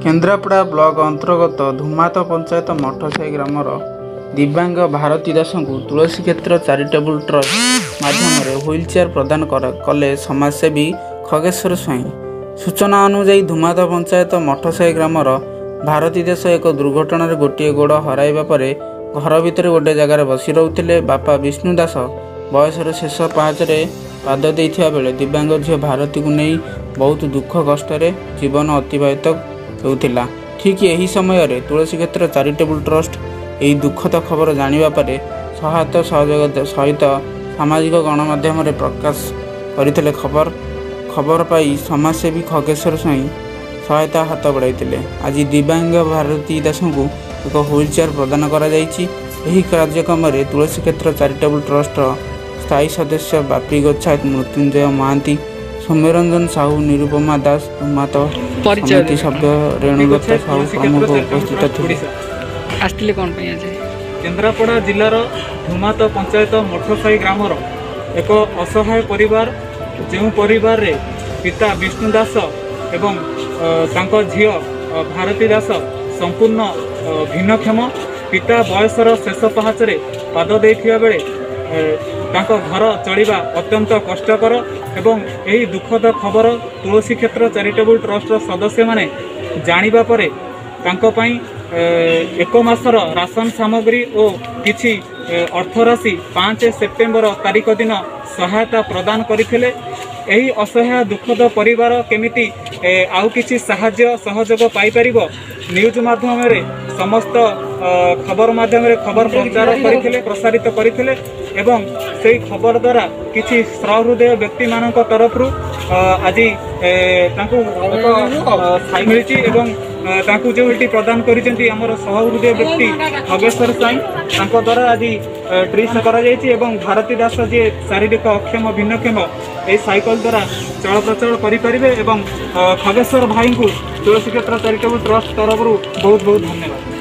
Kendrapara block अंतर्गत धुमात panchayat मठसाई grammar दिव्यांग भारती दास को तुलसी क्षेत्र चैरिटेबल ट्रस्ट माध्यम व्हील चेयर प्रदान कले समाजसेवी खगेश्वर स्वाई। सूचना अनुसार धुमात पंचायत मठसाई ग्रामर भारती दास एक दुर्घटन गोटे गोड़ हराइबा परे घर भितर गोटे जगार बसी रोते बापा विष्णु दास बयसर शेष पाहाचरे पाद देइथिबा बेले दिव्यांग झील भारती को नहीं बहुत दुख कष्ट जीवन अतिबाहित होता। ठीक यही समय तुलसी क्षेत्र चैरिटेबल ट्रस्ट यही दुखद खबर जानिबा परे सहायता सहयोग सहित सामाजिक गणमाध्यम प्रकाश करते खबर पाई समाजसेवी खगेश्वर स्वाई सहायता हाथ बढ़ाई। आज दिव्यांग भारती दास को एक व्हील चेयर प्रदान करा जायछि। एही कार्यक्रम में तुलसी क्षेत्र चैरिटेबल ट्रस्ट स्थायी सदस्य बापी गोच्छा मृत्युंजय महांती सौम्यरंजन साहू निरुपमा दास धुमात समिति सभ्य रेणुदत्त साहू प्रमुख उपस्थित थे। आसले कौन पे आज केन्द्रापड़ा जिलार धुमात पंचायत मठसाई ग्रामर एक असहाय परिवार जो परिवार रे पिता विष्णु दास एवं तांको झियो भारती दास संपूर्ण भिन्नक्षम पिता बयसर शेष पहाचरे पाद देइथिबा बेले तांको घर चलिबा अत्यंत कष्टकर एवं यही दुखद खबर तुलसी क्षेत्र चैरिटेबल ट्रस्ट सदस्य माने जानिबा परे तांको पई एक मासर राशन सामग्री और किछि अर्थराशि 5 सेप्टेम्बर तारीख दिन सहायता प्रदान करथिले। यही असहाय दुखद परिवार केमिति आउ किछि साहाय्य सहयोग पाई परिबो न्यूज माध्यम रे समस्त खबर माध्यम रे खबर प्रचार करथिले प्रसारित करथिले एवं से खबर द्वारा किछि सहृदय व्यक्ति मानक तरफ आज तांको साई मिलिछि एवं तांको जो प्रदान करिसेंती हमर सहृदय व्यक्ति खगेश्वर साई तांको द्वारा आज ट्रीस करा जायछि एवं भारती दास जे शारीरिक अक्षम भिन्नक्षम ए साइकल द्वारा चल प्रचल करि परिबे एवं खगेश्वर भाई को तुलसी क्षेत्र चैरिटेबल ट्रस्ट तरफ बहुत बहुत धन्यवाद।